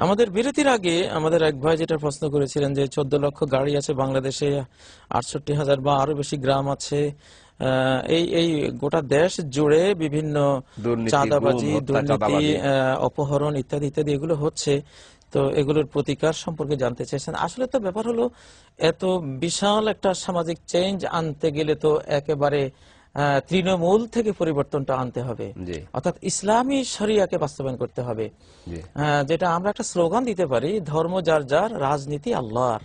আমাদের বিরতির আগে আমাদের এক ভাই যেটা প্রশ্ন করেছিলেন যে 14 লক্ষ গাড়ি আছে বাংলাদেশে, 68,000 বা আরো বেশি গ্রাম আছে, এই গোটা দেশ জুড়ে বিভিন্ন চাঁদাবাজি, দুর্নীতি, অপহরণ ইত্যাদি ইত্যাদি এগুলো হচ্ছে। তো এগুলোর প্রতিকার সম্পর্কে জানতে চেয়েছেন। আসলে তো ব্যাপার হলো, এত বিশাল একটা সামাজিক চেঞ্জ আনতে গেলে তো একেবারে তৃণমূল থেকে পরিবর্তনটা আনতে হবে, অর্থাৎ ইসলামী শরিয়াকে বাস্তবায়ন করতে হবে। যেটা আমরা একটা স্লোগান দিতে পারি, ধর্ম যার যার, রাজনীতি আল্লাহর।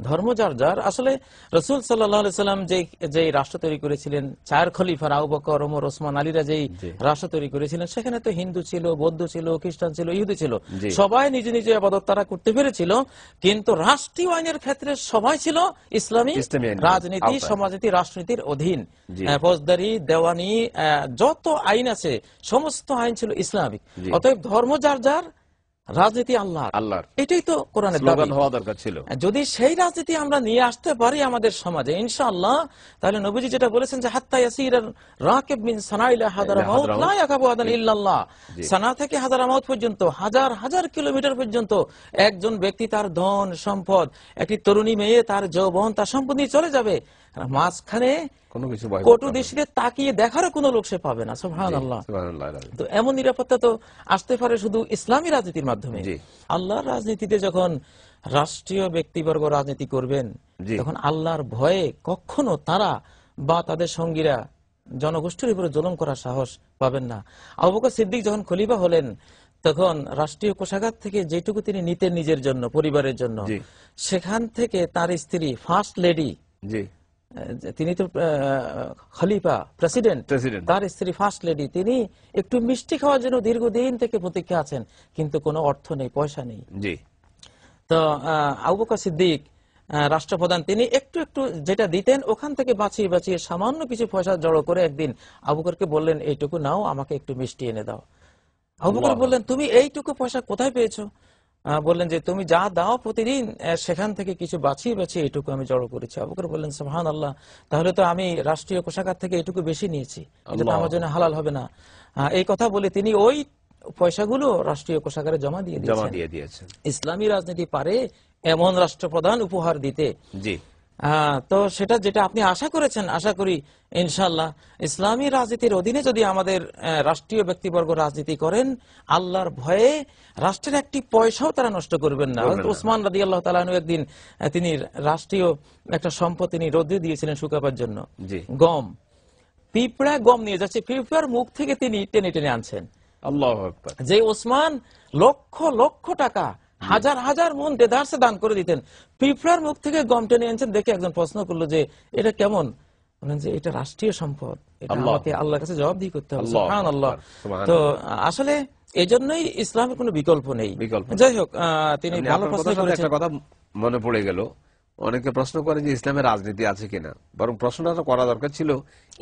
ধর্ম যার যার। আসলে রসুল সাল্লাল্লাহু আলাইহি সাল্লাম যে রাষ্ট্র তৈরি করেছিলেন, চার খলিফা আবু বকর, ওমর, ওসমান, আলীরা যেই রাষ্ট্র তৈরি করেছিলেন, সেখানে তো হিন্দু ছিল, বৌদ্ধ ছিল, খ্রিস্টান ছিল, ইহুদি ছিল, সবাই নিজ নিজ ইবাদত তারা করতে পেরেছিল। কিন্তু রাষ্ট্রীয় আইনের ক্ষেত্রে সবাই ছিল ইসলামী রাজনীতি, সমাজনীতি, রাষ্ট্রনীতির অধীন। ফৌজদারি, দেওয়ানি, যত আইন আছে সমস্ত আইন ছিল ইসলামিক। অতএব ধর্ম যার যার, রাজনীতি আল্লাহর। এটাই তো কোরআনের দাবি হওয়া দরকার ছিল। যদি সেই রাজনীতি আমরা নিয়ে আসতে পারি আমাদের সমাজে ইনশাআল্লাহ, তাহলে নবীজি যেটা বলেছেন যে হাত্তা ইয়াসিরার রাকিব মিন সানা ইলা হাদারামাউত লা ইয়াকাবু আদান ইল্লাল্লাহ, সানা থেকে হাদারামাউত পর্যন্ত হাজার হাজার কিলোমিটার পর্যন্ত একজন ব্যক্তি তার ধন সম্পদ, একটি তরুণী মেয়ে তার যৌবন, তার সম্পদ নিয়ে চলে যাবে, মাঝখানে কটু দৃষ্টিতে তাকিয়ে দেখারও কোনো লোক সে পাবে না। সুবহানাল্লাহ। তো এমন নিরাপত্তা তো আসতে পারে শুধু ইসলামী রাজনীতির মাধ্যমে। আল্লাহর রাজনীতিতে যখন রাষ্ট্রীয় ব্যক্তিবর্গ রাজনীতি করবেন, তখন আল্লাহর ভয়ে কখনো তারা বা তাদের সঙ্গীরা জনগোষ্ঠীর উপরে জুলুম করার সাহস পাবেন না। আবু বকর সিদ্দিক যখন খলিফা হলেন, তখন রাষ্ট্রীয় কোষাগার থেকে যেটুকু তিনি নিতেন নিজের জন্য, পরিবারের জন্য, সেখান থেকে তার স্ত্রী ফার্স্ট লেডি, তিনি তো খলিফা, প্রেসিডেন্ট, তার স্ত্রী ফার্স্ট লেডি, তিনি একটু মিষ্টি খাওয়ার জন্য দীর্ঘদিন থেকে প্রতীক্ষা আছেন, কিন্তু কোনো অর্থ নেই, পয়সা নেই। তো আবু বকর সিদ্দিক রাষ্ট্রপ্রধান, তিনি একটু একটু যেটা দিতেন ওখান থেকে বাঁচিয়ে বাঁচিয়ে সামান্য কিছু পয়সা জড়ো করে একদিন আবু বকরকে বললেন, এইটুকু নাও, আমাকে একটু মিষ্টি এনে দাও। আবু বকর বললেন, তুমি এইটুকু পয়সা কোথায় পেয়েছো? বললেন যে তুমি যা দাও প্রতিদিন, সেখান থেকে কিছু বাঁচিয়ে বাঁচিয়ে এইটুকু আমি জড়ো করেছি। আবু বকর বললেন, সুবহানাল্লাহ, তাহলে তো আমি রাষ্ট্রীয় কোষাগার থেকে এইটুকু বেশি নিয়েছি, এটা তো আমার জন্য হালাল হবে না। এই কথা বলে তিনি ওই পয়সাগুলো রাষ্ট্রীয় কোষাগারে জমা দিয়ে দিয়েছেন। ইসলামী রাজনীতি পারে এমন রাষ্ট্রপ্রধান উপহার দিতে। তো সেটা যেটা আপনি আশা করেছেন, আশা করি ইনশাআল্লাহ ইসলামী রাজনীতির অধীনে যদি আমাদের রাষ্ট্রীয় ব্যক্তিবর্গ রাজনীতি করেন, আল্লাহর ভয়ে রাষ্ট্রের একটি পয়সাও তারা নষ্ট করবেন না। ওসমান রাদিয়াল্লাহু তাআলা আনহু একদিন তিনি রাষ্ট্রীয় একটা সম্পদ তিনি রোদে দিয়েছিলেন শুকাবার জন্য, গম। পিঁপড়া গম নিয়ে যাচ্ছে, পিঁপড়ার মুখ থেকে তিনি টেনে টেনে আনছেন। আল্লাহু আকবার। যে ওসমান লক্ষ লক্ষ টাকা, হাজার হাজার মন দেদারসে দান করে দিতেন, পিঁপড়ার মুখ থেকে গম টেনে আনছেন। দেখে একজন প্রশ্ন করলো যে এটা কেমন? বলেন যে এটা রাষ্ট্রীয় সম্পদ, এটা আমাকে আল্লাহর কাছে জবাবদিহি করতে হবে। সুবহানাল্লাহ। তো আসলে এই জন্যই ইসলামের কোনো বিকল্প নেই। যাই হোক, তিনি ভালো প্রশ্ন করেছেন। একটা কথা মনে পড়ে গেল, অনেকে প্রশ্ন করে যে ইসলামের রাজনীতি আছে কিনা, বরং প্রশ্নটা করা দরকার ছিল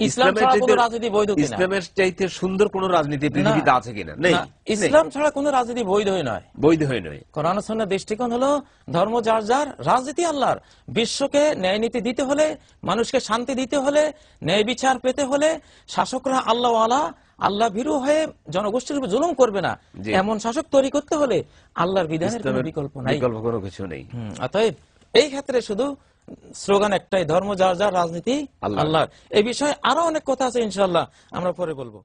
ইসলামের চাইতে সুন্দর কোন রাজনীতি পৃথিবীতে আছে কিনা। নেই, ইসলাম ছাড়া কোন রাজনীতি বৈধ নয়, বৈধ নয়। কোরআন ও সুন্নাহর দৃষ্টিকোণ হলো ধর্ম যার যার, রাজনীতি আল্লাহর। বিশ্বকে ন্যায় নীতি দিতে হলে, মানুষকে শান্তি দিতে হলে, ন্যায় বিচার পেতে হলে, শাসকরা আল্লাহওয়ালা, আল্লাহ ভীরু হয়ে জনগোষ্ঠীর উপর জুলুম করবে না, এমন শাসক তৈরি করতে হলে আল্লাহর বিধানের কোনো বিকল্প নাই, বিকল্প কোনো কিছু নেই। অতএব এই ক্ষেত্রে শুধু স্লোগান একটাই, ধর্ম যার যার, রাজনীতি আল্লাহর। এই বিষয়ে আরো অনেক কথা আছে, ইনশাআল্লাহ আমরা পরে বলবো।